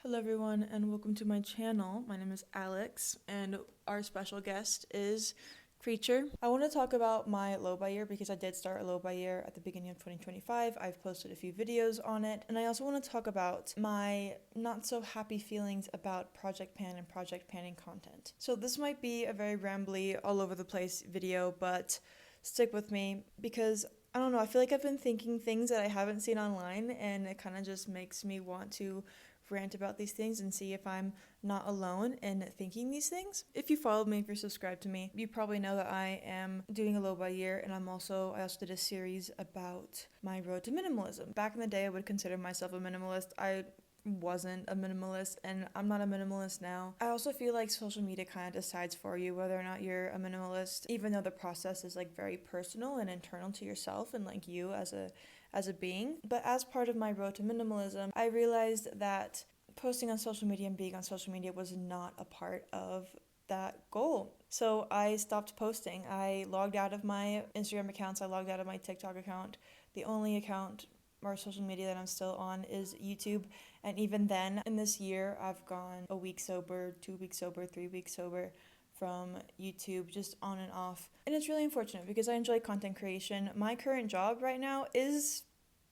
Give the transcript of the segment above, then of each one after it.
Hello everyone and welcome to my channel. My name is Alex and our special guest is Creature. I want to talk about my low buy year because I did start a low buy year at the beginning of 2025. I've posted a few videos on it, and I also want to talk about my not so happy feelings about project pan and project panning content. So this might be a very rambly, all over the place video, but stick with me because I don't know, I feel like I've been thinking things that I haven't seen online, and it kind of just makes me want to rant about these things and see if I'm not alone in thinking these things. If you followed me, if you're subscribed to me, you probably know that I am doing a low buy year, and I also did a series about my road to minimalism. Back in the day, I would consider myself a minimalist. I wasn't a minimalist, and I'm not a minimalist now. I also feel like social media kind of decides for you whether or not you're a minimalist, even though the process is like very personal and internal to yourself and like you as a being. But as part of my road to minimalism, I realized that posting on social media and being on social media was not a part of that goal. So I stopped posting. I logged out of my Instagram accounts, I logged out of my TikTok account. The only account or social media that I'm still on is YouTube. And even then, in this year, I've gone a week sober, 2 weeks sober, 3 weeks sober from YouTube, just on and off. And it's really unfortunate because I enjoy content creation. My current job right now is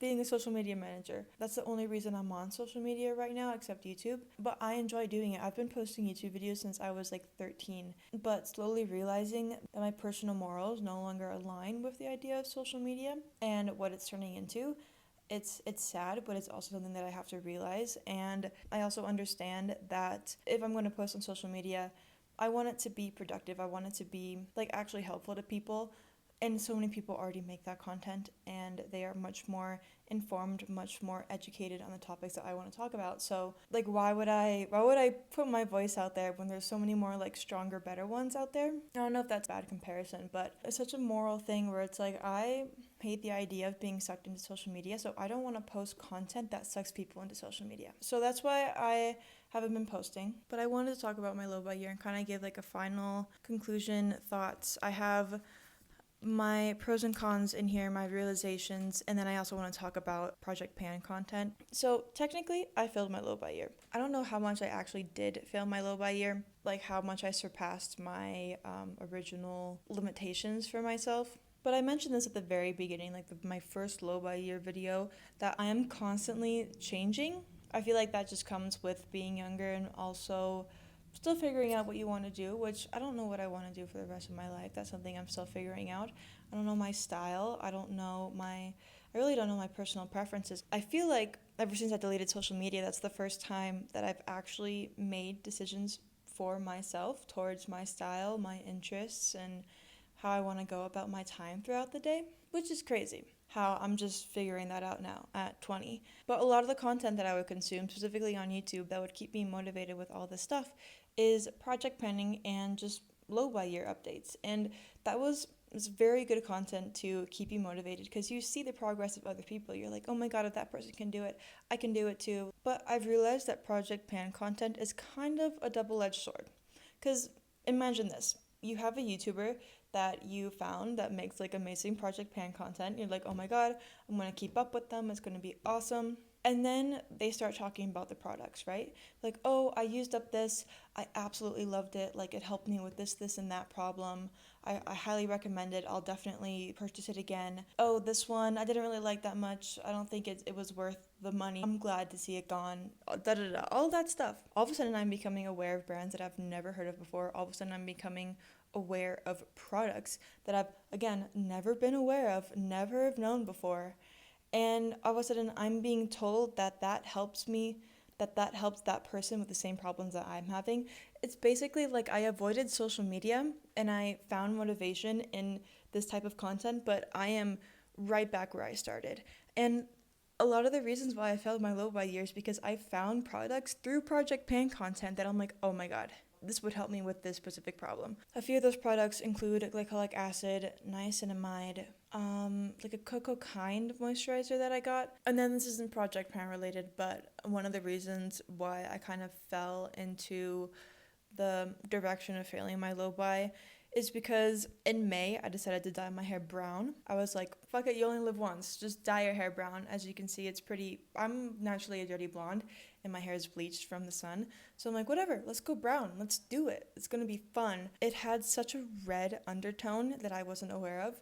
being a social media manager. That's the only reason I'm on social media right now, except YouTube. But I enjoy doing it. I've been posting YouTube videos since I was like 13, but slowly realizing that my personal morals no longer align with the idea of social media and what it's turning into. It's sad, but it's also something that I have to realize. And I also understand that if I'm going to post on social media, I want it to be productive. I want it to be like actually helpful to people. And so many people already make that content, and they are much more informed, much more educated on the topics that I want to talk about. So like why would I put my voice out there when there's so many more like stronger, better ones out there? I don't know if that's a bad comparison, but it's such a moral thing where it's like I hate the idea of being sucked into social media, so I don't want to post content that sucks people into social media. So that's why I haven't been posting. But I wanted to talk about my low buy year and kind of give like a final conclusion thoughts. I have my pros and cons in here, my realizations, and then I also want to talk about Project Pan content. So technically, I failed my low buy year. I don't know how much I actually did fail my low buy year, like how much I surpassed my original limitations for myself. But I mentioned this at the very beginning, like my first low buy year video, that I am constantly changing. I feel like that just comes with being younger and also still figuring out what you want to do, which I don't know what I want to do for the rest of my life. That's something I'm still figuring out. I don't know my style. I really don't know my personal preferences. I feel like ever since I deleted social media, that's the first time that I've actually made decisions for myself towards my style, my interests, and how I want to go about my time throughout the day, which is crazy how I'm just figuring that out now at 20. But a lot of the content that I would consume, specifically on YouTube, that would keep me motivated with all this stuff is project planning and just low buy year updates. And that was very good content to keep you motivated because you see the progress of other people. You're like, oh my god, if that person can do it, I can do it too. But I've realized that project pan content is kind of a double-edged sword. Because imagine this. You have a YouTuber that you found that makes like amazing project pan content. You're like, oh my god, I'm going to keep up with them. It's going to be awesome. And then they start talking about the products, right? Like, oh, I used up this. I absolutely loved it. Like, it helped me with this, and that problem. I highly recommend it. I'll definitely purchase it again. Oh, this one, I didn't really like that much. I don't think it was worth the money. I'm glad to see it gone. All that stuff. All of a sudden, I'm becoming aware of brands that I've never heard of before. All of a sudden, I'm becoming aware of products that I've, again, never been aware of, never have known before. And all of a sudden, I'm being told that helps me, that helps that person with the same problems that I'm having. It's basically like I avoided social media and I found motivation in this type of content, but I am right back where I started. And a lot of the reasons why I failed my low buy years because I found products through Project Pan content that I'm like, oh my god, this would help me with this specific problem. A few of those products include glycolic acid, niacinamide, like a cocoa kind moisturizer that I got. And then this isn't Project Pan related, but one of the reasons why I kind of fell into the direction of failing my low buy is because in May I decided to dye my hair brown. I was like, fuck it, you only live once, just dye your hair brown. As you can see, I'm naturally a dirty blonde, and my hair is bleached from the sun. So I'm like, whatever, let's go brown. Let's do it. It's going to be fun. It had such a red undertone that I wasn't aware of,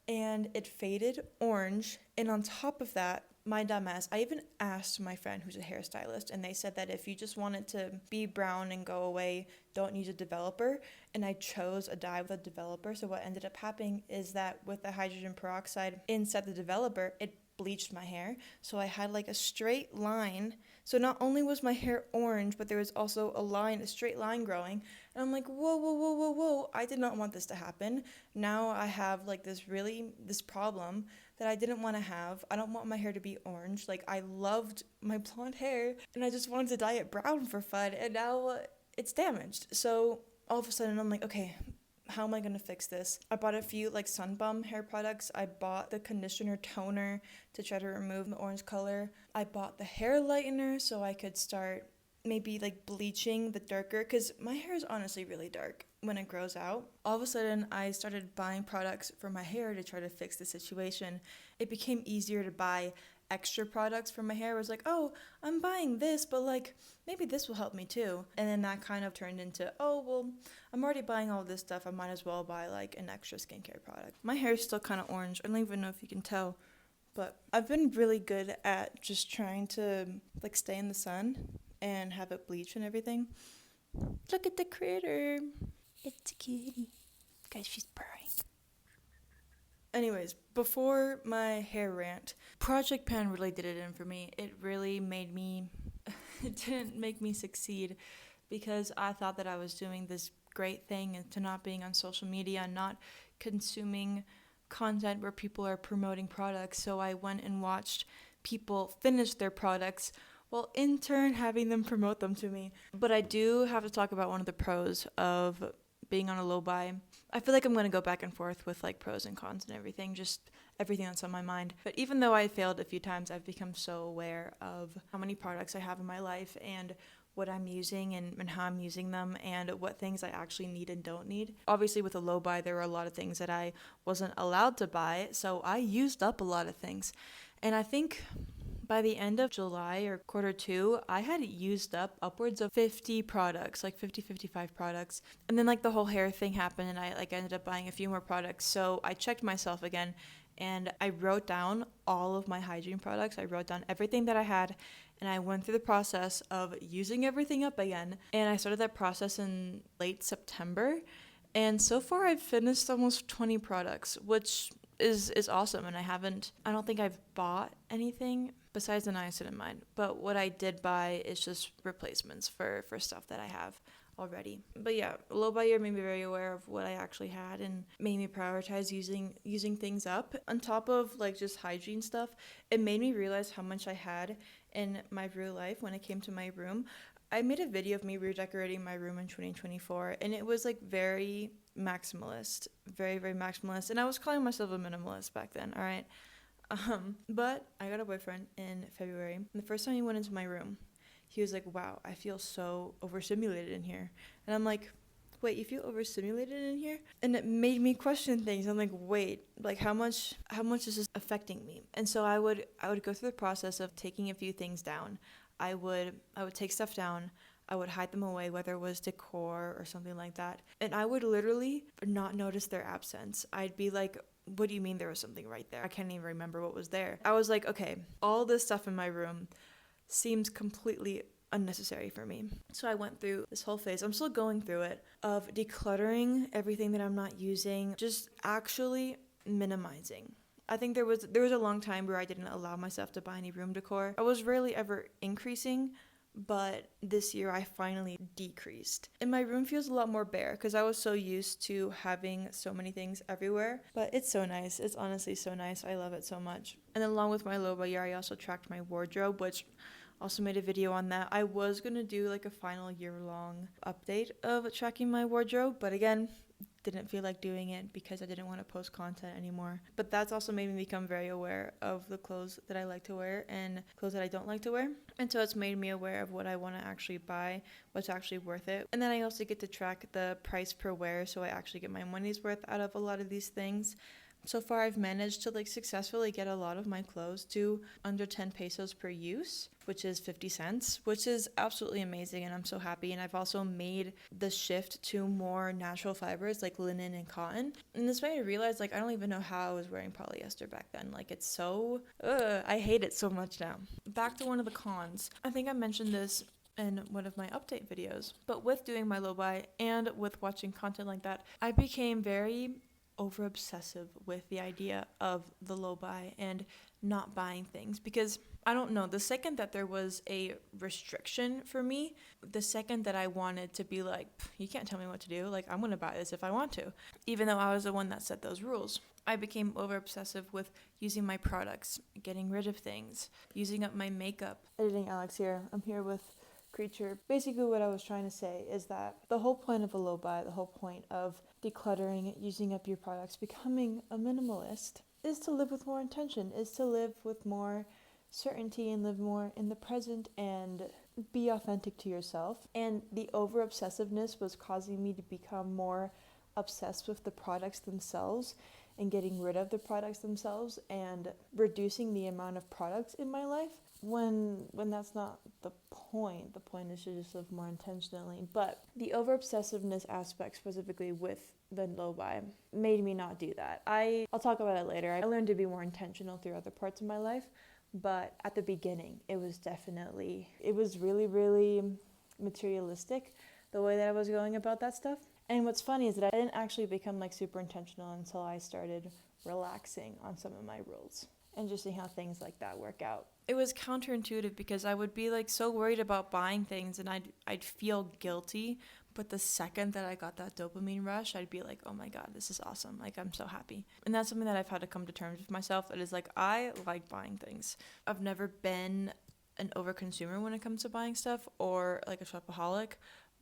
and it faded orange. And on top of that, my dumbass, I even asked my friend who's a hairstylist, and they said that if you just want it to be brown and go away, don't use a developer. And I chose a dye with a developer. So what ended up happening is that with the hydrogen peroxide inside the developer, it bleached my hair. So I had like a straight line. So not only was my hair orange, but there was also a straight line growing. And I'm like, whoa, whoa, whoa, whoa, whoa. I did not want this to happen. Now I have like this problem that I didn't want to have. I don't want my hair to be orange. Like, I loved my blonde hair and I just wanted to dye it brown for fun, and now it's damaged. So all of a sudden I'm like, okay, how am I going to fix this? I bought a few like Sun Bum hair products. I bought the conditioner toner to try to remove the orange color. I bought the hair lightener so I could start maybe like bleaching the darker, because my hair is honestly really dark when it grows out. All of a sudden I started buying products for my hair to try to fix the situation. It became easier to buy extra products for my hair. It was like, oh, I'm buying this, but like maybe this will help me too. And then that kind of turned into, oh, well, I'm already buying all this stuff, I might as well buy like an extra skincare product. My hair is still kind of orange. I don't even know if you can tell, but I've been really good at just trying to like stay in the sun and have it bleach and everything. Look at the critter. It's a kitty. Guys, she's purring. Anyways, before my hair rant, Project Pan really did it in for me. It really made me, it didn't make me succeed, because I thought that I was doing this great thing into not being on social media, not consuming content where people are promoting products. So I went and watched people finish their products while in turn having them promote them to me. But I do have to talk about one of the pros of being on a low buy. I feel like I'm going to go back and forth with like pros and cons and everything, just everything that's on my mind. But even though I failed a few times, I've become so aware of how many products I have in my life and what I'm using and how I'm using them and what things I actually need and don't need. Obviously with a low buy, there were a lot of things that I wasn't allowed to buy, so I used up a lot of things. And I think by the end of July or quarter two, I had used up upwards of 50 products, like 55 products. And then like the whole hair thing happened and I like ended up buying a few more products. So I checked myself again and I wrote down all of my hygiene products. I wrote down everything that I had and I went through the process of using everything up again. And I started that process in late September. And so far I've finished almost 20 products, which is awesome. And I don't think I've bought anything besides the niacinamide. But what I did buy is just replacements for stuff that I have already. But yeah, low buy year made me very aware of what I actually had and made me prioritize using things up. On top of like just hygiene stuff, it made me realize how much I had in my real life when it came to my room. I made a video of me redecorating my room in 2024 and it was like very maximalist, very, very maximalist. And I was calling myself a minimalist back then, all right? But I got a boyfriend in February. And the first time he went into my room, he was like, wow, I feel so overstimulated in here. And I'm like, wait, you feel overstimulated in here? And it made me question things. I'm like, wait, like how much is this affecting me? And so I would go through the process of taking a few things down. I would take stuff down. I would hide them away, whether it was decor or something like that. And I would literally not notice their absence. I'd be like, what do you mean there was something right there? I can't even remember what was there. I was like, okay, all this stuff in my room seems completely unnecessary for me. So I went through this whole phase, I'm still going through it, of decluttering everything that I'm not using, just actually minimizing. I think there was a long time where I didn't allow myself to buy any room decor. I was rarely ever increasing, but this year I finally decreased. And my room feels a lot more bare because I was so used to having so many things everywhere. But it's so nice. It's honestly so nice. I love it so much. And along with my low buy year, I also tracked my wardrobe, which also made a video on that. I was going to do like a final year-long update of tracking my wardrobe, but again, didn't feel like doing it because I didn't want to post content anymore. But that's also made me become very aware of the clothes that I like to wear and clothes that I don't like to wear. And so it's made me aware of what I want to actually buy, what's actually worth it. And then I also get to track the price per wear, so I actually get my money's worth out of a lot of these things. So far, I've managed to like successfully get a lot of my clothes to under 10 pesos per use, which is 50 cents, which is absolutely amazing. And I'm so happy. And I've also made the shift to more natural fibers like linen and cotton. And this made me realize like I don't even know how I was wearing polyester back then. Like it's so, I hate it so much now. Back to one of the cons. I think I mentioned this in one of my update videos, but with doing my low buy and with watching content like that, I became very over obsessive with the idea of the low buy and not buying things, because I don't know, the second that there was a restriction for me, the second that I wanted to be like, you can't tell me what to do, like I'm gonna buy this if I want to, even though I was the one that set those rules. I became over obsessive with using my products, getting rid of things, using up my makeup. Editing Alex here. I'm here with Creature. Basically what I was trying to say is that the whole point of a low buy, the whole point of decluttering, using up your products, becoming a minimalist, is to live with more intention, is to live with more certainty and live more in the present and be authentic to yourself. And the over obsessiveness was causing me to become more obsessed with the products themselves and getting rid of the products themselves and reducing the amount of products in my life, when that's not the point. The point is to just live more intentionally. But the over obsessiveness aspect, specifically with the low buy, made me not do that. I'll talk about it later. I learned to be more intentional through other parts of my life, but at the beginning it was really, really materialistic, the way that I was going about that stuff. And what's funny is that I didn't actually become like super intentional until I started relaxing on some of my rules and just seeing how things like that work out. It was counterintuitive because I would be like so worried about buying things and I'd feel guilty, but the second that I got that dopamine rush, I'd be like, oh my god, this is awesome, like I'm so happy. And that's something that I've had to come to terms with myself. It is like, I like buying things. I've never been an overconsumer when it comes to buying stuff or like a shopaholic,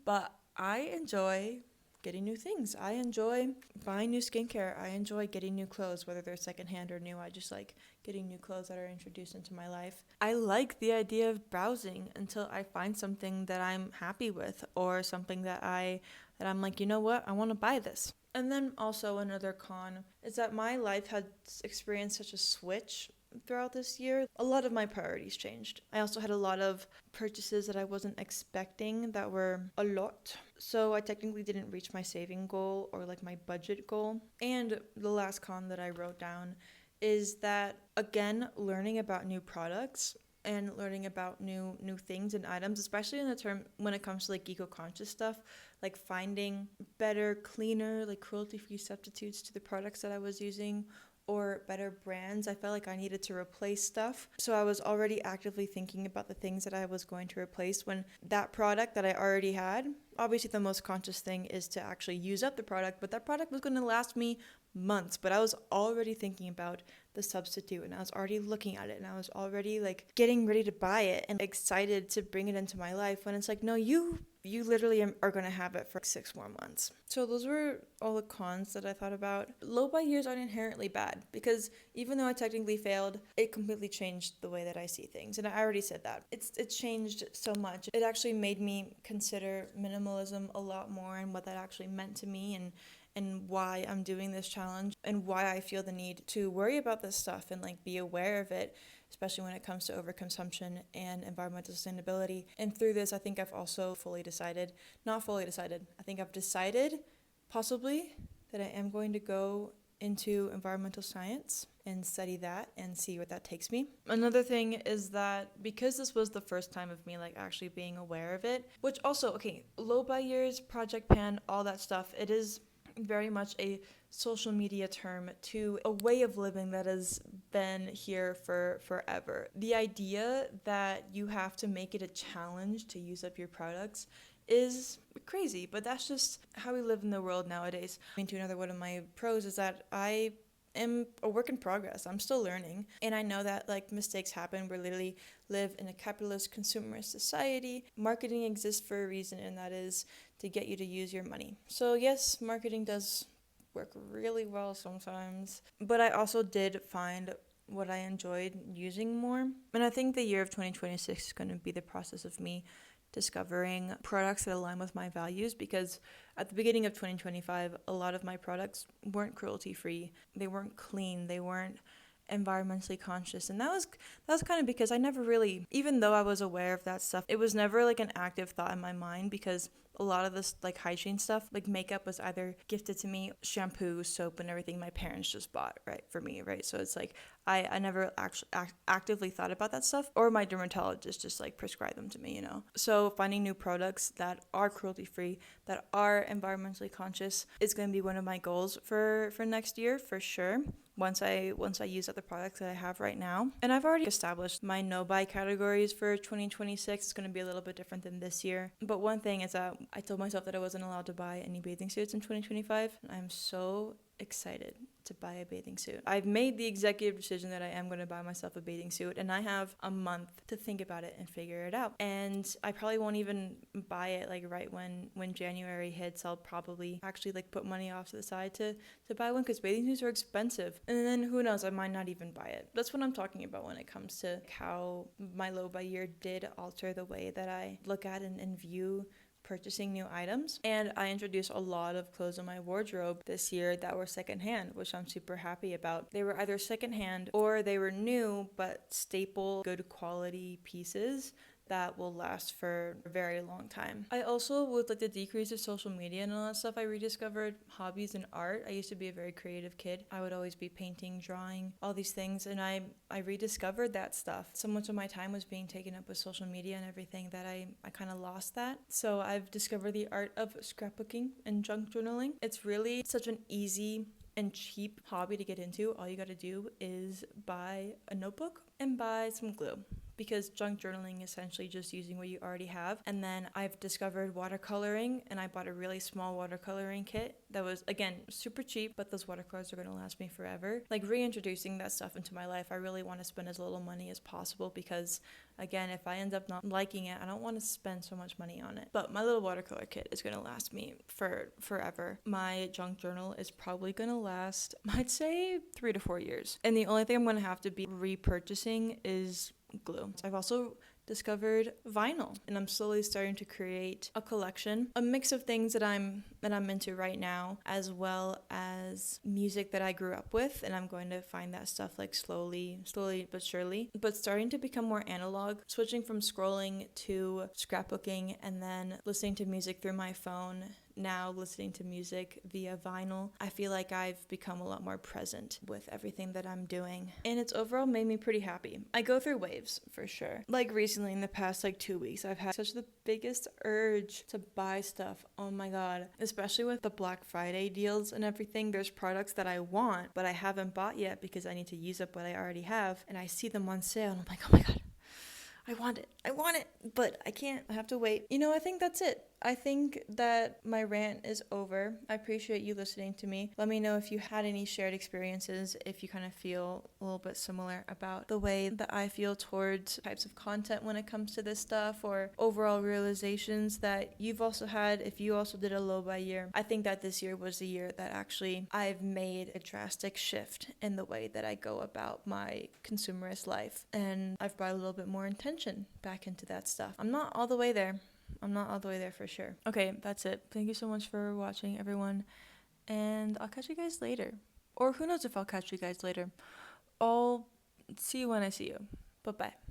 but I enjoy getting new things. I enjoy buying new skincare. I enjoy getting new clothes, whether they're secondhand or new. I just like getting new clothes that are introduced into my life. I like the idea of browsing until I find something that I'm happy with or something that I'm like, you know what, I want to buy this. And then also another con is that my life had experienced such a switch throughout this year. A lot of my priorities changed. I also had a lot of purchases that I wasn't expecting that were a lot. So I technically didn't reach my saving goal or like my budget goal. And the last con that I wrote down is that, again, learning about new products and learning about new things and items, especially in the term when it comes to like eco-conscious stuff, like finding better, cleaner, like cruelty-free substitutes to the products that I was using, or better brands. I felt like I needed to replace stuff. So I was already actively thinking about the things that I was going to replace when that product that I already had, obviously the most conscious thing is to actually use up the product, but that product was going to last me months. But I was already thinking about the substitute and I was already looking at it and I was already like getting ready to buy it and excited to bring it into my life, when it's like, no, you literally are going to have it for 6 more months. So those were all the cons that I thought about. Low buy years aren't inherently bad, because even though I technically failed, it completely changed the way that I see things. And I already said that. It's changed so much. It actually made me consider minimalism a lot more and what that actually meant to me, and why I'm doing this challenge and why I feel the need to worry about this stuff and like be aware of it, especially when it comes to overconsumption and environmental sustainability. And through this, I think I've also I think I've decided possibly that I am going to go into environmental science and study that and see where that takes me. Another thing is that because this was the first time of me like actually being aware of it, which also, okay, low buy years, Project Pan, all that stuff, it is very much a social media term to a way of living that has been here for forever. The idea that you have to make it a challenge to use up your products is crazy, but that's just how we live in the world nowadays. To another one of my pros is that I am a work in progress. I'm still learning, and I know that like mistakes happen. We literally live in a capitalist consumerist society. Marketing exists for a reason, and that is to get you to use your money. So yes, marketing does work really well sometimes, but I also did find what I enjoyed using more. And I think the year of 2026 is going to be the process of me discovering products that align with my values, because at the beginning of 2025, a lot of my products weren't cruelty free, they weren't clean, they weren't environmentally conscious, and that was kind of because I never really, even though I was aware of that stuff, it was never like an active thought in my mind, because a lot of this like hygiene stuff, like makeup, was either gifted to me, shampoo, soap, and everything my parents just bought, right, for me, right? So it's like I never actually actively thought about that stuff, or my dermatologist just like prescribed them to me, you know? So finding new products that are cruelty free, that are environmentally conscious, is going to be one of my goals for next year for sure. Once I use up the products that I have right now. And I've already established my no-buy categories for 2026. It's going to be a little bit different than this year. But one thing is that I told myself that I wasn't allowed to buy any bathing suits in 2025. And I'm so excited to buy a bathing suit. I've made the executive decision that I am going to buy myself a bathing suit, and I have a month to think about it and figure it out. And I probably won't even buy it like right when January hits. I'll probably actually like put money off to the side to buy one, because bathing suits are expensive. And then who knows, I might not even buy it. That's what I'm talking about when it comes to how my low buy year did alter the way that I look at and view purchasing new items. And I introduced a lot of clothes in my wardrobe this year that were secondhand, which I'm super happy about. They were either secondhand or they were new but staple, good quality pieces that will last for a very long time. I also, with like the decrease of social media and all that stuff, I rediscovered hobbies and art. I used to be a very creative kid. I would always be painting, drawing, all these things, and I rediscovered that stuff. So much of my time was being taken up with social media and everything that I kind of lost that. So I've discovered the art of scrapbooking and junk journaling. It's really such an easy and cheap hobby to get into. All you gotta do is buy a notebook and buy some glue, because junk journaling is essentially just using what you already have. And then I've discovered watercoloring, and I bought a really small watercoloring kit that was, again, super cheap, but those watercolors are going to last me forever. Like, reintroducing that stuff into my life, I really want to spend as little money as possible, because again, if I end up not liking it, I don't want to spend so much money on it. But my little watercolor kit is going to last me for forever. My junk journal is probably going to last, I'd say, 3 to 4 years. And the only thing I'm going to have to be repurchasing is glue. I've also discovered vinyl, and I'm slowly starting to create a collection, a mix of things that I'm into right now, as well as music that I grew up with, and I'm going to find that stuff like slowly but surely, but starting to become more analog, switching from scrolling to scrapbooking, and then listening to music through my phone, now listening to music via vinyl. I feel like I've become a lot more present with everything that I'm doing, and it's overall made me pretty happy. I go through waves for sure. Like recently, in the past like 2 weeks, I've had such the biggest urge to buy stuff. Oh my god, especially with the Black Friday deals and everything. There's products that I want but I haven't bought yet because I need to use up what I already have, and I see them on sale and I'm like, oh my god, I want it, but I can't. I have to wait. I think that's it. I think that my rant is over. I appreciate you listening to me. Let me know if you had any shared experiences, if you kind of feel a little bit similar about the way that I feel towards types of content when it comes to this stuff, or overall realizations that you've also had if you also did a low buy year. I think that this year was the year that actually I've made a drastic shift in the way that I go about my consumerist life, and I've brought a little bit more intention back into that stuff. I'm not all the way there for sure. Okay, that's it. Thank you so much for watching, everyone, and I'll catch you guys later. Or who knows if I'll catch you guys later. I'll see you when I see you. Bye-bye.